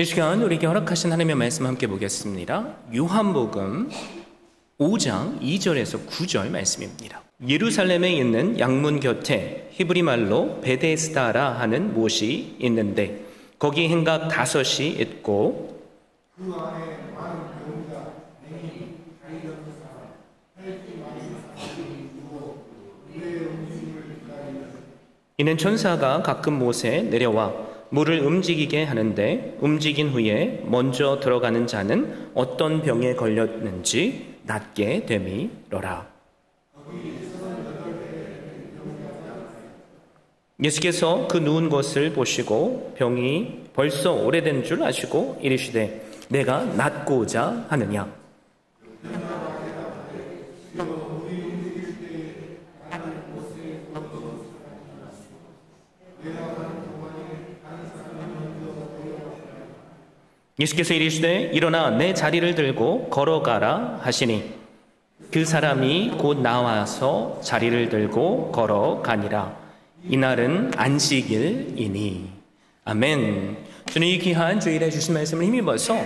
이 시간 우리에게 허락하신 하나님의 말씀 함께 보겠습니다. 요한복음 5장 2절에서 9절 말씀입니다. 예루살렘에 있는 양문 곁에 히브리 말로 베데스다라 하는 못이 있는데 거기 행각 5이 있고 그 안에 많은 병자, 맹인, 다리 없는 사람, 혈기 많은 사람들이 누워 물의 움직임을 기다리는 이는 천사가 가끔 못에 내려와 물을 움직이게 하는데 움직인 후에 먼저 들어가는 자는 어떤 병에 걸렸는지 낫게 됨이로라. 예수께서 그 누운 것을 보시고 병이 벌써 오래된 줄 아시고 이르시되 내가 낫고자 하느냐. 예수께서 이르시되 일어나 내 자리를 들고 걸어가라 하시니 그 사람이 곧 나와서 자리를 들고 걸어가니라. 이날은 안식일이니. 아멘. 저는 이 귀한 주일에 주신 말씀을 힘입어서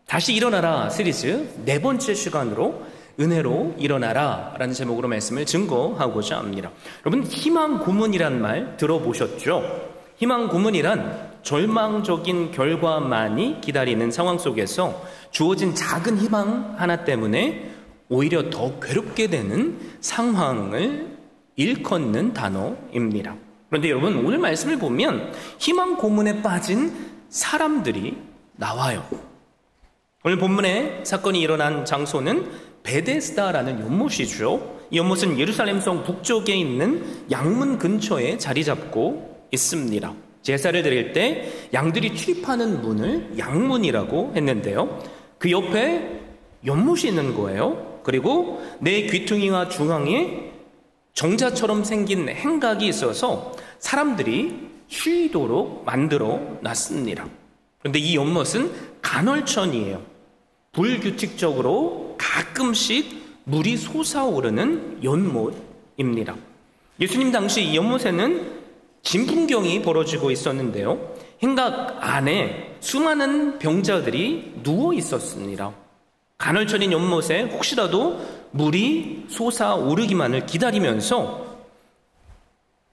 다시 일어나라 시리즈 4번째 시간으로 은혜로 일어나라 라는 제목으로 말씀을 증거하고자 합니다. 여러분, 희망 고문이란 말 들어보셨죠? 희망 고문이란 절망적인 결과만이 기다리는 상황 속에서 주어진 작은 희망 하나 때문에 오히려 더 괴롭게 되는 상황을 일컫는 단어입니다. 그런데 여러분, 오늘 말씀을 보면 희망 고문에 빠진 사람들이 나와요. 오늘 본문에 사건이 일어난 장소는 베데스다라는 연못이죠. 이 연못은 예루살렘 성 북쪽에 있는 양문 근처에 자리 잡고 있습니다. 제사를 드릴 때 양들이 출입하는 문을 양문이라고 했는데요. 그 옆에 연못이 있는 거예요. 그리고 내 귀퉁이와 중앙에 정자처럼 생긴 행각이 있어서 사람들이 쉬도록 만들어 놨습니다. 그런데 이 연못은 간헐천이에요. 불규칙적으로 가끔씩 물이 솟아오르는 연못입니다. 예수님 당시 이 연못에는 진풍경이 벌어지고 있었는데요. 행각 안에 수많은 병자들이 누워 있었습니다. 간헐천인 연못에 혹시라도 물이 솟아오르기만을 기다리면서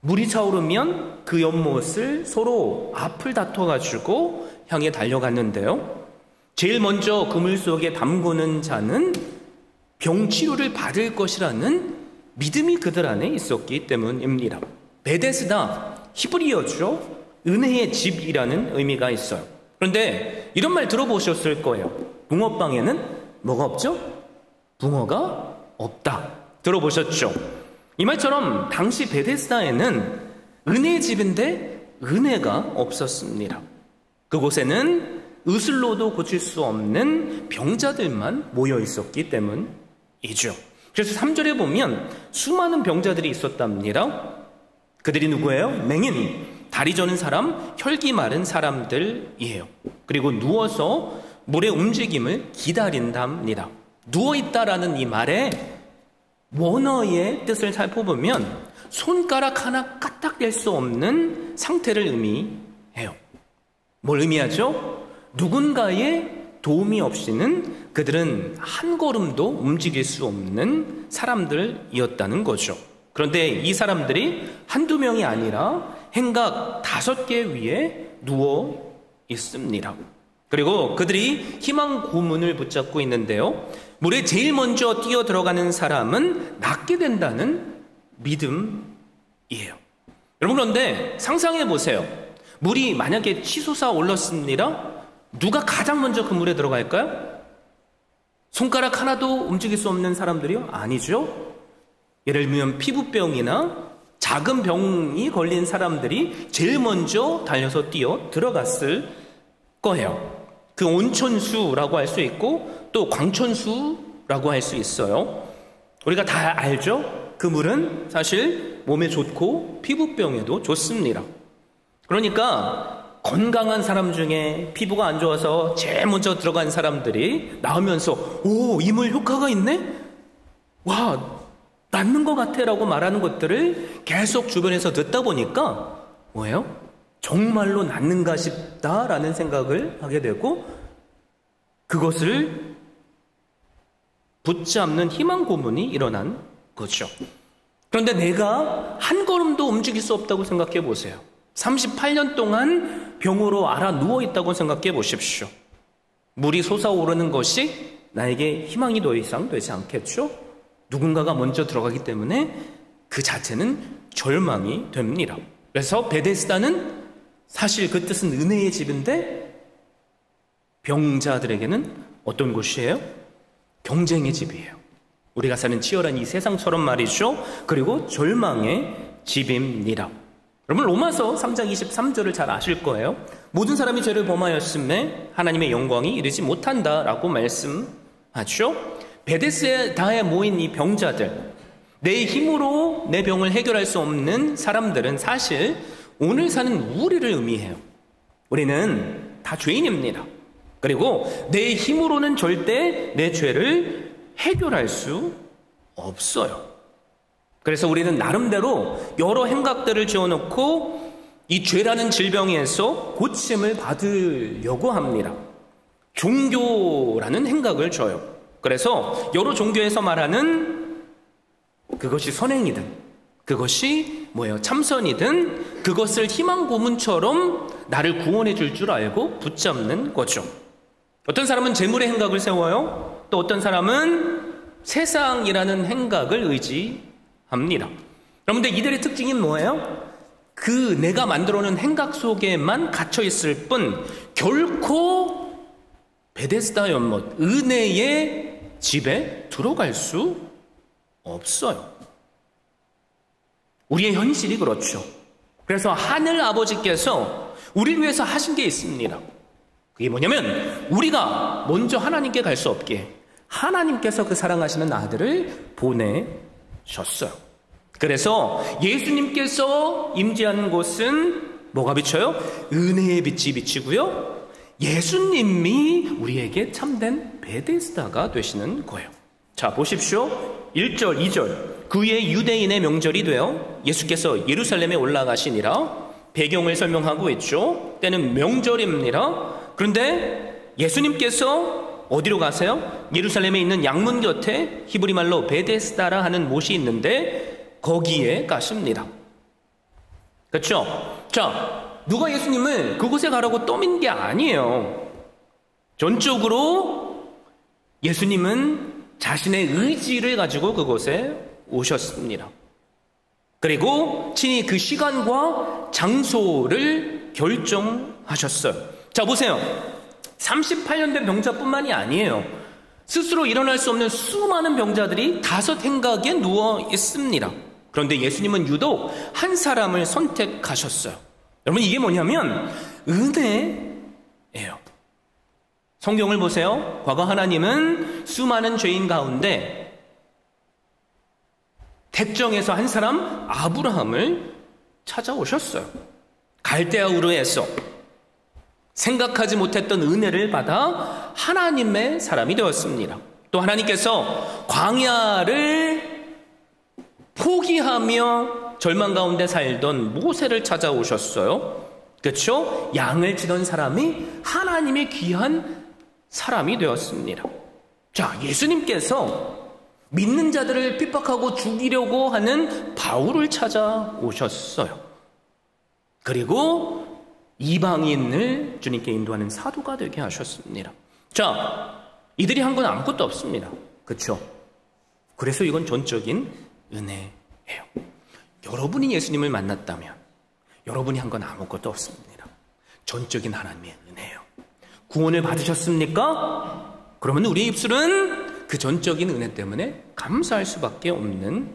물이 차오르면 그 연못을 서로 앞을 다퉈가지고 향해 달려갔는데요. 제일 먼저 그물 속에 담그는 자는 병치료를 받을 것이라는 믿음이 그들 안에 있었기 때문입니다. 베데스다, 히브리어죠. 은혜의 집이라는 의미가 있어요. 그런데 이런 말 들어보셨을 거예요. 붕어빵에는 뭐가 없죠? 붕어가 없다. 들어보셨죠? 이 말처럼 당시 베데스다에는 은혜의 집인데 은혜가 없었습니다. 그곳에는 의술로도 고칠 수 없는 병자들만 모여 있었기 때문이죠. 그래서 3절에 보면 수많은 병자들이 있었답니다. 그들이 누구예요? 맹인, 다리 저는 사람, 혈기 마른 사람들이에요. 그리고 누워서 물의 움직임을 기다린답니다. 누워있다라는 이 말에 원어의 뜻을 살펴보면 손가락 하나 까딱댈 수 없는 상태를 의미해요. 뭘 의미하죠? 누군가의 도움이 없이는 그들은 한 걸음도 움직일 수 없는 사람들이었다는 거죠. 그런데 이 사람들이 한두 명이 아니라 행각 5개 위에 누워 있습니다. 그리고 그들이 희망 고문을 붙잡고 있는데요. 물에 제일 먼저 뛰어 들어가는 사람은 낫게 된다는 믿음이에요. 여러분, 그런데 상상해 보세요. 물이 만약에 치솟아 올랐습니다. 누가 가장 먼저 그 물에 들어갈까요? 손가락 하나도 움직일 수 없는 사람들이요? 아니죠. 예를 들면 피부병이나 작은 병이 걸린 사람들이 제일 먼저 달려서 뛰어 들어갔을 거예요. 그 온천수라고 할 수 있고 또 광천수라고 할 수 있어요. 우리가 다 알죠? 그 물은 사실 몸에 좋고 피부병에도 좋습니다. 그러니까 건강한 사람 중에 피부가 안 좋아서 제일 먼저 들어간 사람들이 나오면서 오, 이 물 효과가 있네? 와, 낫는 것 같아 라고 말하는 것들을 계속 주변에서 듣다 보니까 뭐예요? 정말로 낫는가 싶다라는 생각을 하게 되고 그것을 붙잡는 희망 고문이 일어난 거죠. 그런데 내가 한 걸음도 움직일 수 없다고 생각해 보세요. 38년 동안 병으로 앓아 누워있다고 생각해 보십시오. 물이 솟아오르는 것이 나에게 희망이 더 이상 되지 않겠죠? 누군가가 먼저 들어가기 때문에 그 자체는 절망이 됩니다. 그래서 베데스다는 사실 그 뜻은 은혜의 집인데 병자들에게는 어떤 곳이에요? 경쟁의 집이에요. 우리가 사는 치열한 이 세상처럼 말이죠. 그리고 절망의 집입니다. 여러분 로마서 3장 23절을 잘 아실 거예요. 모든 사람이 죄를 범하였음에 하나님의 영광이 이르지 못한다라고 말씀하죠. 베데스다에 모인 이 병자들, 내 힘으로 내 병을 해결할 수 없는 사람들은 사실 오늘 사는 우리를 의미해요. 우리는 다 죄인입니다. 그리고 내 힘으로는 절대 내 죄를 해결할 수 없어요. 그래서 우리는 나름대로 여러 행각들을 지어놓고 이 죄라는 질병에서 고침을 받으려고 합니다. 종교라는 행각을 줘요. 그래서 여러 종교에서 말하는 그것이 선행이든 그것이 참선이든 그것을 희망 고문처럼 나를 구원해 줄 줄 알고 붙잡는 거죠. 어떤 사람은 재물의 행각을 세워요. 또 어떤 사람은 세상이라는 행각을 의지합니다. 여러분들 이들의 특징이 뭐예요? 그 내가 만들어 놓은 행각 속에만 갇혀 있을 뿐 결코 베데스다 연못 은혜의 집에 들어갈 수 없어요. 우리의 현실이 그렇죠. 그래서 하늘 아버지께서 우리를 위해서 하신 게 있습니다. 그게 뭐냐면 우리가 먼저 하나님께 갈 수 없게 하나님께서 그 사랑하시는 아들을 보내셨어요. 그래서 예수님께서 임재하는 곳은 뭐가 비쳐요? 은혜의 빛이 비치고요. 예수님이 우리에게 참된 베데스다가 되시는 거예요. 자, 보십시오. 1절, 2절. 그의 유대인의 명절이 되어 예수께서 예루살렘에 올라가시니라. 배경을 설명하고 있죠. 때는 명절입니다. 그런데 예수님께서 어디로 가세요? 예루살렘에 있는 양문 곁에 히브리 말로 베데스다라 하는 못이 있는데 거기에 가십니다. 그렇죠? 자, 누가 예수님을 그곳에 가라고 떠민 게 아니에요. 전적으로 예수님은 자신의 의지를 가지고 그곳에 오셨습니다. 그리고 친히 그 시간과 장소를 결정하셨어요. 자, 보세요. 38년 된 병자뿐만이 아니에요. 스스로 일어날 수 없는 수많은 병자들이 5 행각에 누워 있습니다. 그런데 예수님은 유독 한 사람을 선택하셨어요. 여러분 이게 뭐냐면 은혜예요. 성경을 보세요. 과거 하나님은 수많은 죄인 가운데 택정해서 한 사람 아브라함을 찾아오셨어요. 갈대아 우르에서 생각하지 못했던 은혜를 받아 하나님의 사람이 되었습니다. 또 하나님께서 광야를 포기하며 절망 가운데 살던 모세를 찾아오셨어요. 그렇죠? 양을 치던 사람이 하나님의 귀한 사람이 되었습니다. 자, 예수님께서 믿는 자들을 핍박하고 죽이려고 하는 바울을 찾아오셨어요. 그리고 이방인을 주님께 인도하는 사도가 되게 하셨습니다. 자, 이들이 한 건 아무것도 없습니다. 그렇죠? 그래서 이건 전적인 은혜예요. 여러분이 예수님을 만났다면 여러분이 한 건 아무것도 없습니다. 전적인 하나님의 은혜예요. 구원을 받으셨습니까? 그러면 우리의 입술은 그 전적인 은혜 때문에 감사할 수밖에 없는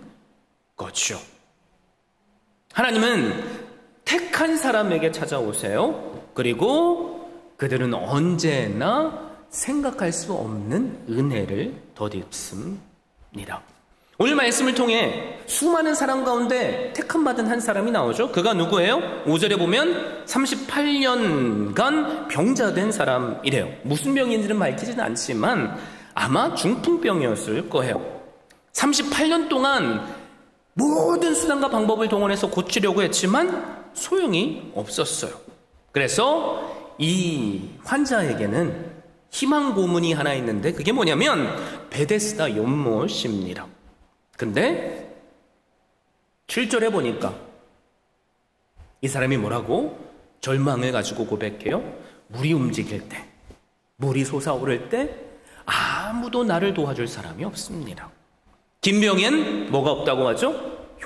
거죠. 하나님은 택한 사람에게 찾아오세요. 그리고 그들은 언제나 생각할 수 없는 은혜를 덧입습니다. 오늘 말씀을 통해 수많은 사람 가운데 택함받은 한 사람이 나오죠. 그가 누구예요? 5절에 보면 38년간 병자된 사람이래요. 무슨 병인지는 밝히지는 않지만 아마 중풍병이었을 거예요. 38년 동안 모든 수단과 방법을 동원해서 고치려고 했지만 소용이 없었어요. 그래서 이 환자에게는 희망 고문이 하나 있는데 그게 뭐냐면 베데스다 연못입니다. 근데 7절에 보니까 이 사람이 뭐라고? 절망을 가지고 고백해요. 물이 움직일 때, 물이 솟아오를 때 아무도 나를 도와줄 사람이 없습니다. 김병엔 뭐가 없다고 하죠?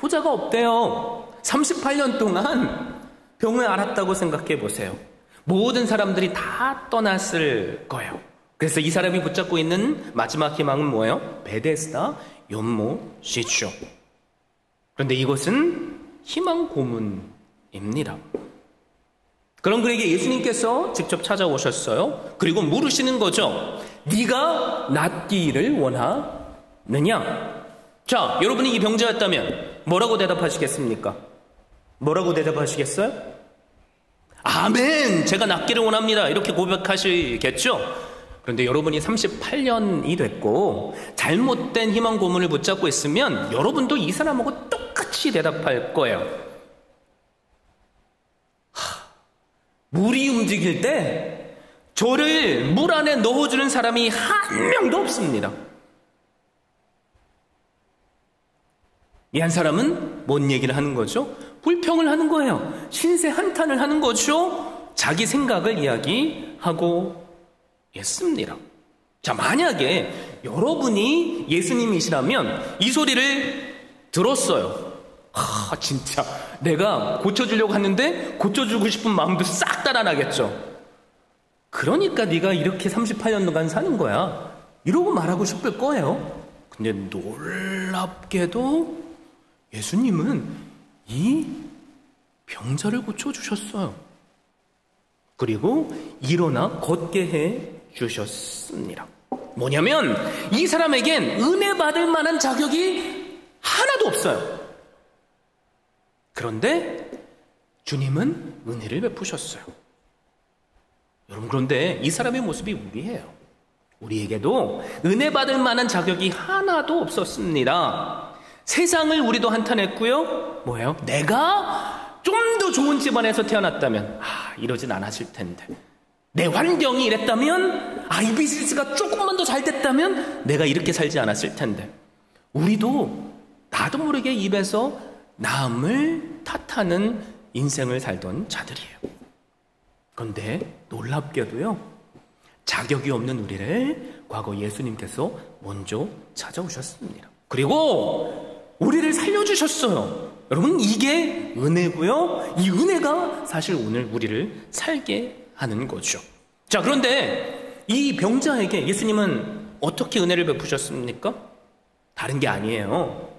효자가 없대요. 38년 동안 병을 앓았다고 생각해 보세요. 모든 사람들이 다 떠났을 거예요. 그래서 이 사람이 붙잡고 있는 마지막 희망은 뭐예요? 베데스다 연못이죠. 그런데 이것은 희망 고문입니다. 그럼 그에게 예수님께서 직접 찾아오셨어요. 그리고 물으시는 거죠. 네가 낫기를 원하느냐? 자, 여러분이 이 병자였다면 뭐라고 대답하시겠습니까? 뭐라고 대답하시겠어요? 아멘! 제가 낫기를 원합니다. 이렇게 고백하시겠죠? 그런데 여러분이 38년이 됐고 잘못된 희망 고문을 붙잡고 있으면 여러분도 이 사람하고 똑같이 대답할 거예요. 물이 움직일 때 저를 물 안에 넣어주는 사람이 한 명도 없습니다. 이 한 사람은 뭔 얘기를 하는 거죠? 불평을 하는 거예요. 신세 한탄을 하는 거죠. 자기 생각을 이야기하고 있습니다. 자, 만약에 여러분이 예수님이시라면 이 소리를 들었어요. 진짜 내가 고쳐주려고 하는데 고쳐주고 싶은 마음도 싹 달아나겠죠. 그러니까 네가 이렇게 38년 동안 사는 거야, 이러고 말하고 싶을 거예요. 근데 놀랍게도 예수님은 이 병자를 고쳐주셨어요. 그리고 일어나 걷게 해 주셨습니다. 뭐냐면 이 사람에겐 은혜 받을 만한 자격이 하나도 없어요. 그런데 주님은 은혜를 베푸셨어요. 여러분, 그런데 이 사람의 모습이 우리예요. 우리에게도 은혜 받을 만한 자격이 하나도 없었습니다. 세상을 우리도 한탄했고요. 뭐예요? 내가 좀 더 좋은 집안에서 태어났다면 이러진 않았을 텐데, 내 환경이 이랬다면, 이 비즈니스가 조금만 더 잘 됐다면 내가 이렇게 살지 않았을 텐데. 우리도 나도 모르게 입에서 남을 탓하는 인생을 살던 자들이에요. 그런데 놀랍게도요, 자격이 없는 우리를 과거 예수님께서 먼저 찾아오셨습니다. 그리고 우리를 살려주셨어요. 여러분, 이게 은혜고요. 이 은혜가 사실 오늘 우리를 살게 하는 거죠. 자, 그런데 이 병자에게 예수님은 어떻게 은혜를 베푸셨습니까? 다른 게 아니에요.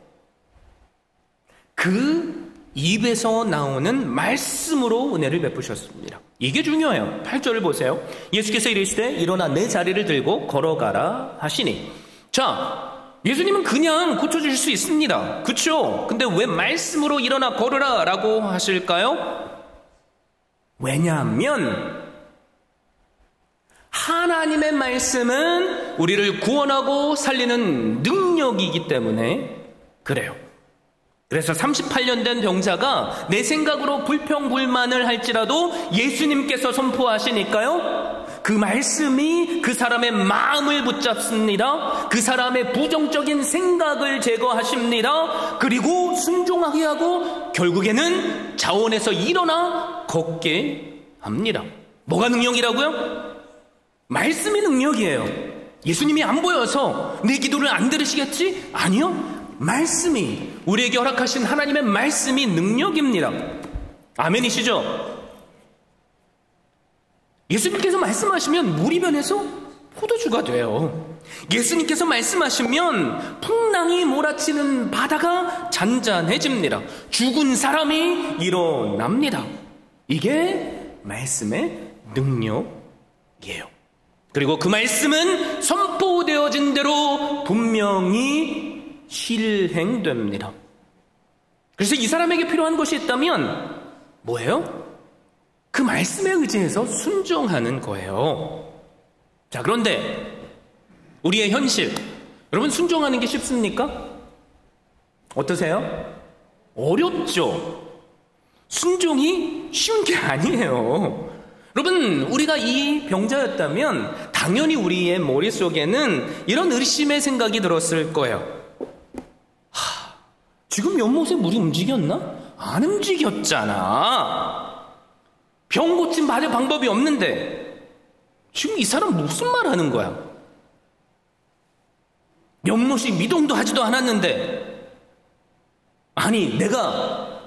그 입에서 나오는 말씀으로 은혜를 베푸셨습니다. 이게 중요해요. 8절을 보세요. 예수께서 이르시되 일어나 내 자리를 들고 걸어가라 하시니. 자, 예수님은 그냥 고쳐주실 수 있습니다. 그렇죠? 근데 왜 말씀으로 일어나 걸으라 라고 하실까요? 왜냐하면 하나님의 말씀은 우리를 구원하고 살리는 능력이기 때문에 그래요. 그래서 38년 된 병자가 내 생각으로 불평불만을 할지라도 예수님께서 선포하시니까요, 그 말씀이 그 사람의 마음을 붙잡습니다. 그 사람의 부정적인 생각을 제거하십니다. 그리고 순종하게 하고 결국에는 자원에서 일어나 걷게 합니다. 뭐가 능력이라고요? 말씀이 능력이에요. 예수님이 안 보여서 내 기도를 안 들으시겠지? 아니요. 말씀이, 우리에게 허락하신 하나님의 말씀이 능력입니다. 아멘이시죠? 예수님께서 말씀하시면 물이 변해서 포도주가 돼요. 예수님께서 말씀하시면 풍랑이 몰아치는 바다가 잔잔해집니다. 죽은 사람이 일어납니다. 이게 말씀의 능력이에요. 그리고 그 말씀은 선포되어진 대로 분명히 실행됩니다. 그래서 이 사람에게 필요한 것이 있다면 뭐예요? 그 말씀에 의지해서 순종하는 거예요. 자, 그런데 우리의 현실, 여러분, 순종하는 게 쉽습니까? 어떠세요? 어렵죠. 순종이 쉬운 게 아니에요. 여러분, 우리가 이 병자였다면 당연히 우리의 머릿속에는 이런 의심의 생각이 들었을 거예요. 지금 연못에 물이 움직였나? 안 움직였잖아. 병 고침 받을 방법이 없는데 지금 이 사람 무슨 말 하는 거야? 연못이 미동도 하지도 않았는데, 아니 내가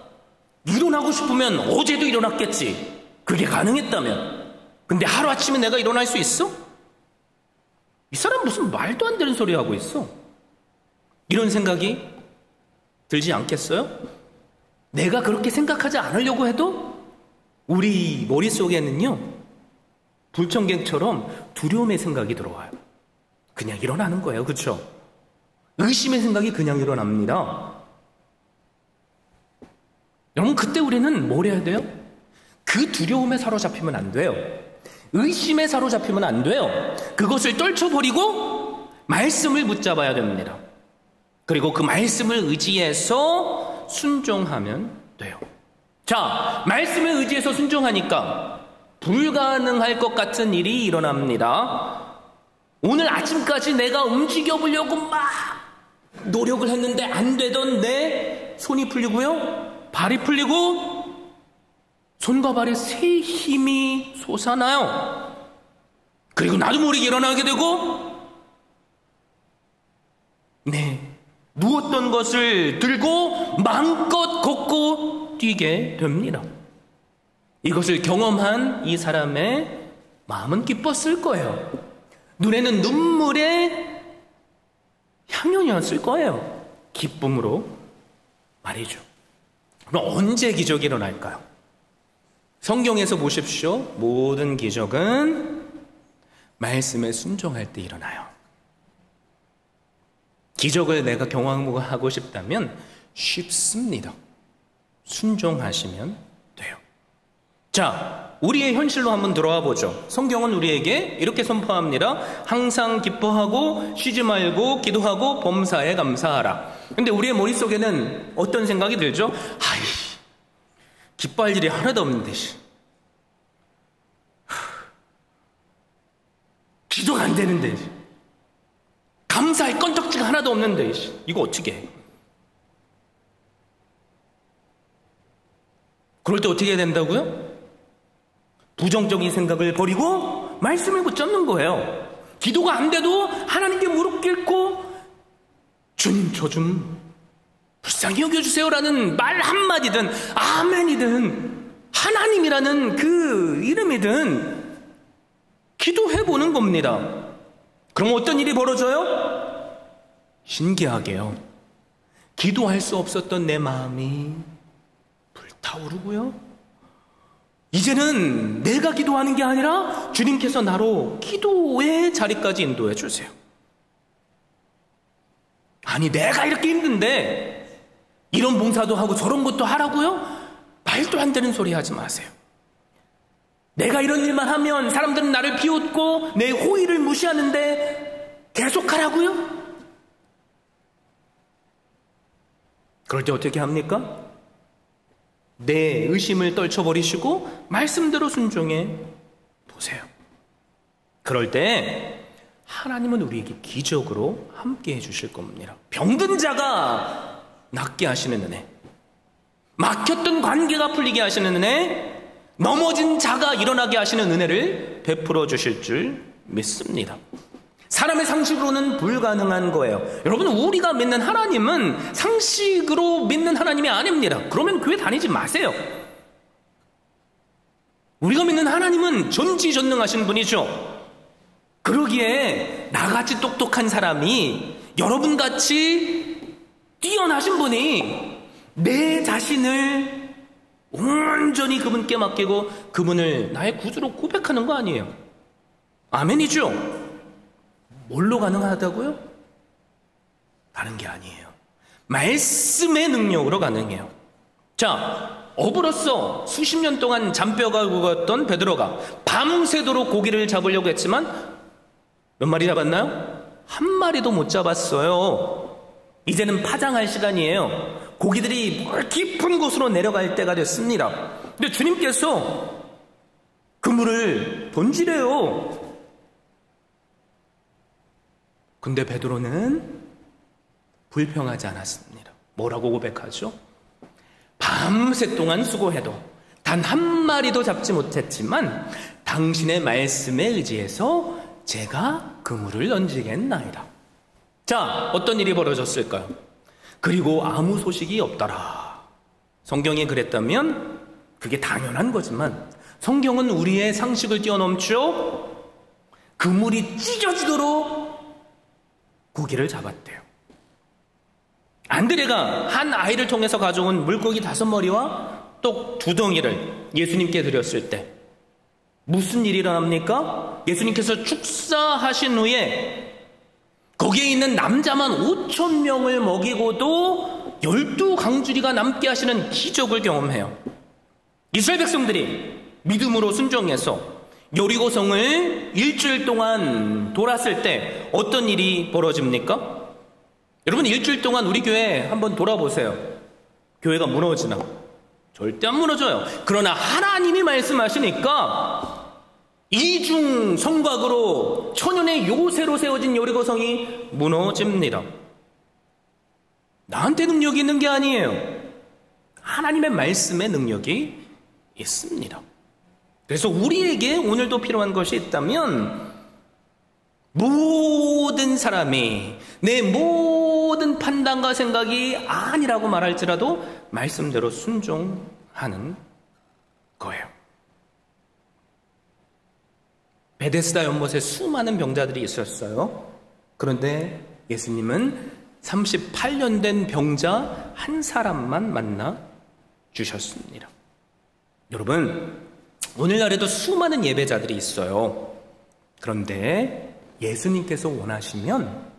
일어나고 싶으면 어제도 일어났겠지. 그게 가능했다면. 근데 하루아침에 내가 일어날 수 있어? 이 사람 무슨 말도 안 되는 소리 하고 있어. 이런 생각이 들지 않겠어요? 내가 그렇게 생각하지 않으려고 해도 우리 머릿속에는요, 불청객처럼 두려움의 생각이 들어와요. 그냥 일어나는 거예요. 그렇죠? 의심의 생각이 그냥 일어납니다. 여러분, 그때 우리는 뭘 해야 돼요? 그 두려움에 사로잡히면 안 돼요. 의심에 사로잡히면 안 돼요. 그것을 떨쳐버리고 말씀을 붙잡아야 됩니다. 그리고 그 말씀을 의지해서 순종하면 돼요. 자, 말씀에 의지해서 순종하니까 불가능할 것 같은 일이 일어납니다. 오늘 아침까지 내가 움직여 보려고 막 노력을 했는데 안 되던 내 손이 풀리고요, 발이 풀리고 손과 발에 새 힘이 솟아나요. 그리고 나도 모르게 일어나게 되고, 누웠던 것을 들고 마음껏 걷고 뛰게 됩니다. 이것을 경험한 이 사람의 마음은 기뻤을 거예요. 눈에는 눈물의 향연이었을 거예요. 기쁨으로 말이죠. 그럼 언제 기적이 일어날까요? 성경에서 보십시오. 모든 기적은 말씀에 순종할 때 일어나요. 기적을 내가 경험하고 싶다면 쉽습니다. 순종하시면 돼요. 자, 우리의 현실로 한번 들어와 보죠. 성경은 우리에게 이렇게 선포합니다. 항상 기뻐하고 쉬지 말고 기도하고 범사에 감사하라. 근데 우리의 머릿속에는 어떤 생각이 들죠? 기뻐할 일이 하나도 없는데 기도가 안 되는데, 감사할 건덕지가 하나도 없는데 이거 어떻게 해? 그럴 때 어떻게 해야 된다고요? 부정적인 생각을 버리고 말씀을 붙잡는 거예요. 기도가 안 돼도 하나님께 무릎 꿇고 주님 저 좀 불쌍히 여겨주세요라는 말 한마디든 아멘이든 하나님이라는 그 이름이든 기도해보는 겁니다. 그럼 어떤 일이 벌어져요? 신기하게요, 기도할 수 없었던 내 마음이 불타오르고요, 이제는 내가 기도하는 게 아니라 주님께서 나로 기도의 자리까지 인도해 주세요. 아니 내가 이렇게 힘든데 이런 봉사도 하고 저런 것도 하라고요? 말도 안 되는 소리 하지 마세요. 내가 이런 일만 하면 사람들은 나를 비웃고 내 호의를 무시하는데 계속하라고요? 그럴 때 어떻게 합니까? 내 의심을 떨쳐버리시고 말씀대로 순종해 보세요. 그럴 때 하나님은 우리에게 기적으로 함께 해주실 겁니다. 병든 자가 낫게 하시는 은혜, 막혔던 관계가 풀리게 하시는 은혜, 넘어진 자가 일어나게 하시는 은혜를 베풀어 주실 줄 믿습니다. 사람의 상식으로는 불가능한 거예요. 여러분, 우리가 믿는 하나님은 상식으로 믿는 하나님이 아닙니다. 그러면 교회 다니지 마세요. 우리가 믿는 하나님은 전지전능하신 분이죠. 그러기에 나같이 똑똑한 사람이, 여러분같이 뛰어나신 분이 내 자신을 온전히 그분께 맡기고 그분을 나의 구주로 고백하는 거 아니에요. 아멘이죠? 뭘로 가능하다고요? 다른 게 아니에요. 말씀의 능력으로 가능해요. 자, 어부로서 수십 년 동안 잔뼈가 굵었던 베드로가 밤새도록 고기를 잡으려고 했지만 몇 마리 잡았나요? 한 마리도 못 잡았어요. 이제는 파장할 시간이에요. 고기들이 물 깊은 곳으로 내려갈 때가 됐습니다. 근데 주님께서 그물을 던지래요. 근데 베드로는 불평하지 않았습니다. 뭐라고 고백하죠? 밤새 동안 수고해도 단 한 마리도 잡지 못했지만 당신의 말씀에 의지해서 제가 그물을 던지겠나이다. 자, 어떤 일이 벌어졌을까요? 그리고 아무 소식이 없더라. 성경이 그랬다면 그게 당연한 거지만 성경은 우리의 상식을 뛰어넘죠. 그물이 찢어지도록 고기를 잡았대요. 안드레가 한 아이를 통해서 가져온 물고기 5마리와 떡 2덩이를 예수님께 드렸을 때 무슨 일이 일어납니까? 예수님께서 축사하신 후에 거기에 있는 남자만 5,000명을 먹이고도 12강주리가 남게 하시는 기적을 경험해요. 이스라엘 백성들이 믿음으로 순종해서 여리고성을 일주일 동안 돌았을 때 어떤 일이 벌어집니까? 여러분, 일주일 동안 우리 교회 한번 돌아보세요. 교회가 무너지나? 절대 안 무너져요. 그러나 하나님이 말씀하시니까 이중 성곽으로 천연의 요새로 세워진 여리고성이 무너집니다. 나한테 능력이 있는 게 아니에요. 하나님의 말씀에 능력이 있습니다. 그래서 우리에게 오늘도 필요한 것이 있다면 모든 사람이 내 모든 판단과 생각이 아니라고 말할지라도 말씀대로 순종하는 거예요. 베데스다 연못에 수많은 병자들이 있었어요. 그런데 예수님은 38년 된 병자 한 사람만 만나 주셨습니다. 여러분, 오늘날에도 수많은 예배자들이 있어요. 그런데 예수님께서 원하시면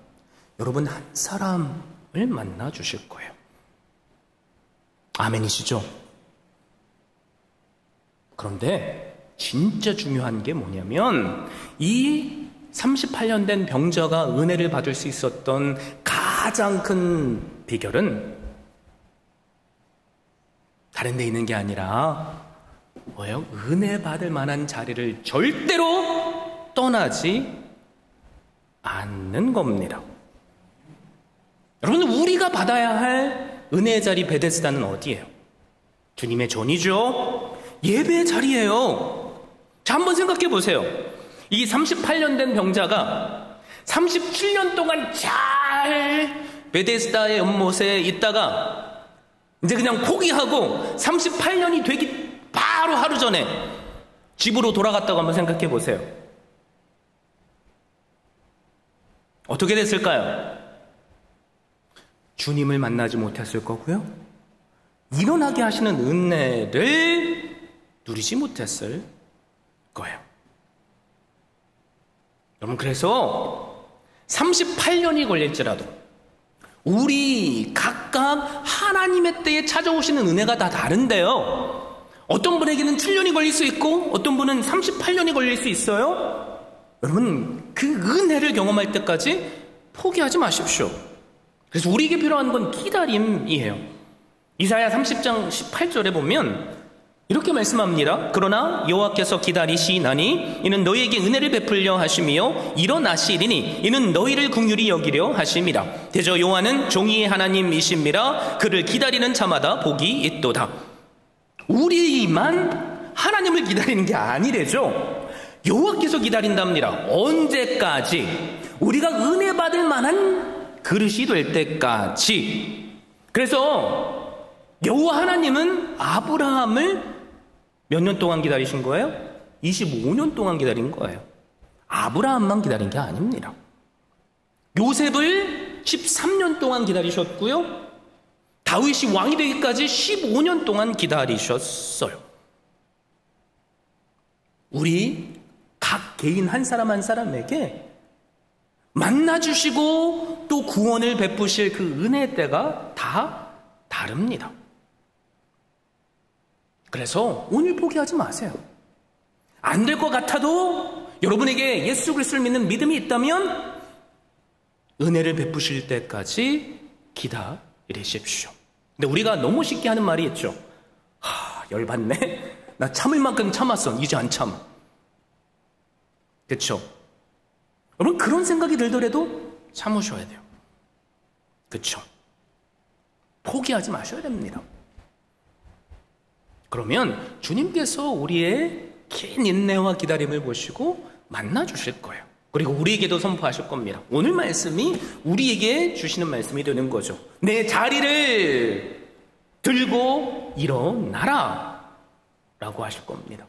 여러분 한 사람을 만나 주실 거예요. 아멘이시죠? 그런데 진짜 중요한 게 뭐냐면 이 38년 된 병자가 은혜를 받을 수 있었던 가장 큰 비결은 다른 데 있는 게 아니라 뭐예요? 은혜 받을 만한 자리를 절대로 떠나지 않는 겁니다. 여러분, 우리가 받아야 할 은혜의 자리 베데스다는 어디예요? 주님의 전이죠. 예배의 자리예요. 자, 한번 생각해 보세요. 이 38년 된 병자가 37년 동안 잘 베데스다의 연못에 있다가 이제 그냥 포기하고 38년이 되기 바로 하루 전에 집으로 돌아갔다고 한번 생각해 보세요. 어떻게 됐을까요? 주님을 만나지 못했을 거고요. 일어나게 하시는 은혜를 누리지 못했을 거예요. 여러분, 그래서 38년이 걸릴지라도 우리 각각 하나님의 때에 찾아오시는 은혜가 다 다른데요. 어떤 분에게는 7년이 걸릴 수 있고 어떤 분은 38년이 걸릴 수 있어요. 여러분, 그 은혜를 경험할 때까지 포기하지 마십시오. 그래서 우리에게 필요한 건 기다림이에요. 이사야 30장 18절에 보면 이렇게 말씀합니다. 그러나 여호와께서 기다리시나니 이는 너희에게 은혜를 베풀려 하시며 일어나시리니 이는 너희를 긍휼히 여기려 하심이라. 대저 여호와는 종이의 하나님이심이라. 그를 기다리는 자마다 복이 있도다. 우리만 하나님을 기다리는 게 아니래죠. 여호와께서 기다린답니다. 언제까지? 우리가 은혜 받을 만한 그릇이 될 때까지. 그래서 여호와 하나님은 아브라함을 몇 년 동안 기다리신 거예요? 25년 동안 기다린 거예요. 아브라함만 기다린 게 아닙니다. 요셉을 13년 동안 기다리셨고요. 다윗이 왕이 되기까지 15년 동안 기다리셨어요. 우리 각 개인 한 사람 한 사람에게 만나주시고 또 구원을 베푸실 그 은혜의 때가 다 다릅니다. 그래서 오늘 포기하지 마세요. 안 될 것 같아도 여러분에게 예수 그리스도를 믿는 믿음이 있다면 은혜를 베푸실 때까지 기다리십시오. 근데 우리가 너무 쉽게 하는 말이 있죠. 열받네. 나 참을 만큼 참았어. 이제 안 참아. 그쵸? 여러분, 그런 생각이 들더라도 참으셔야 돼요. 그쵸? 포기하지 마셔야 됩니다. 그러면 주님께서 우리의 긴 인내와 기다림을 보시고 만나 주실 거예요. 그리고 우리에게도 선포하실 겁니다. 오늘 말씀이 우리에게 주시는 말씀이 되는 거죠. 내 자리를 들고 일어나라 라고 하실 겁니다.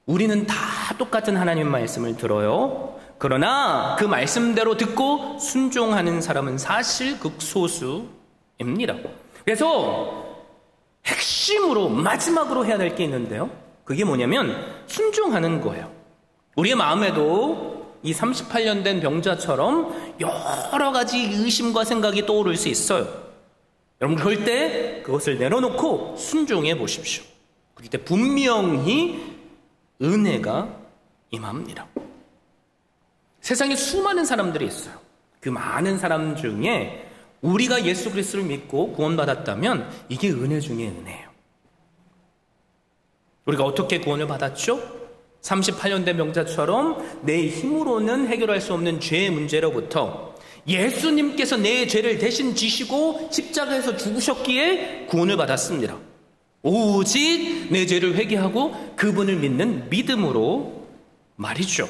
우리는 다 똑같은 하나님 말씀을 들어요. 그러나 그 말씀대로 듣고 순종하는 사람은 사실 극소수입니다. 그래서 핵심으로 마지막으로 해야 될 게 있는데요. 그게 뭐냐면 순종하는 거예요. 우리의 마음에도 이 38년 된 병자처럼 여러 가지 의심과 생각이 떠오를 수 있어요. 여러분, 그럴 때 그것을 내려놓고 순종해 보십시오. 그럴 때 분명히 은혜가 임합니다. 세상에 수많은 사람들이 있어요. 그 많은 사람 중에 우리가 예수 그리스도를 믿고 구원받았다면 이게 은혜 중에 은혜예요. 우리가 어떻게 구원을 받았죠? 38년 된 병자처럼 내 힘으로는 해결할 수 없는 죄의 문제로부터 예수님께서 내 죄를 대신 지시고 십자가에서 죽으셨기에 구원을 받았습니다. 오직 내 죄를 회개하고 그분을 믿는 믿음으로 말이죠.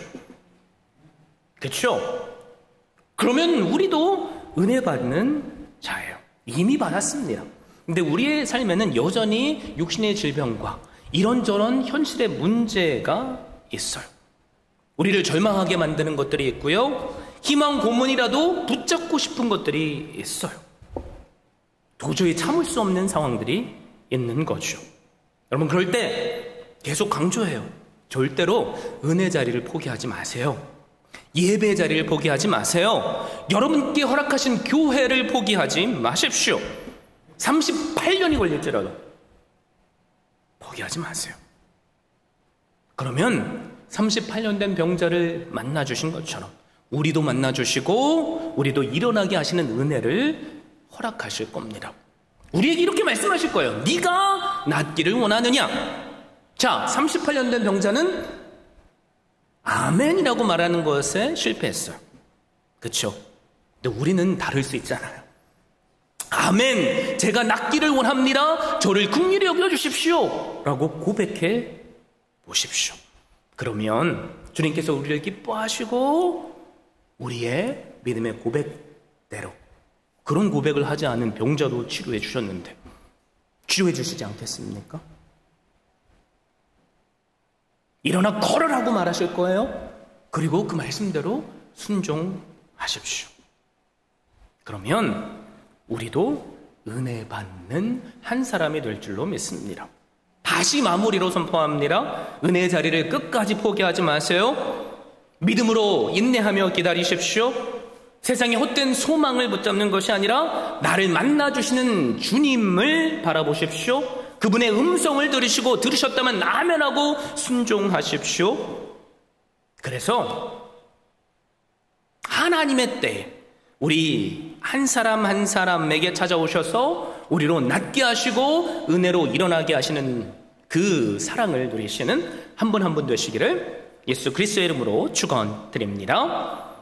그렇죠? 그러면 우리도 은혜 받는 자예요. 이미 받았습니다. 근데 우리의 삶에는 여전히 육신의 질병과 이런저런 현실의 문제가 있어요. 우리를 절망하게 만드는 것들이 있고요. 희망 고문이라도 붙잡고 싶은 것들이 있어요. 도저히 참을 수 없는 상황들이 있는 거죠. 여러분, 그럴 때 계속 강조해요. 절대로 은혜 자리를 포기하지 마세요. 예배 자리를 포기하지 마세요. 여러분께 허락하신 교회를 포기하지 마십시오. 38년이 걸릴지라도 포기하지 마세요. 그러면 38년 된 병자를 만나주신 것처럼 우리도 만나주시고 우리도 일어나게 하시는 은혜를 허락하실 겁니다. 우리에게 이렇게 말씀하실 거예요. 네가 낫기를 원하느냐? 자, 38년 된 병자는 아멘이라고 말하는 것에 실패했어요. 그렇죠? 근데 우리는 다를 수 있잖아요. 아멘, 제가 낫기를 원합니다. 저를 긍휼히 여겨주십시오 라고 고백해 보십시오. 그러면 주님께서 우리를 기뻐하시고 우리의 믿음의 고백대로 그런 고백을 하지 않은 병자도 치료해 주셨는데 치료해 주시지 않겠습니까? 일어나 걸으라고 말하실 거예요. 그리고 그 말씀대로 순종하십시오. 그러면 우리도 은혜 받는 한 사람이 될 줄로 믿습니다. 다시 마무리로 선포합니다. 은혜의 자리를 끝까지 포기하지 마세요. 믿음으로 인내하며 기다리십시오. 세상의 헛된 소망을 붙잡는 것이 아니라 나를 만나주시는 주님을 바라보십시오. 그분의 음성을 들으시고 들으셨다면 아멘하고 순종하십시오. 그래서 하나님의 때에 우리 한 사람 한 사람에게 찾아오셔서 우리로 낫게 하시고 은혜로 일어나게 하시는 그 사랑을 누리시는 한 분 한 분 되시기를 예수 그리스도의 이름으로 축원드립니다.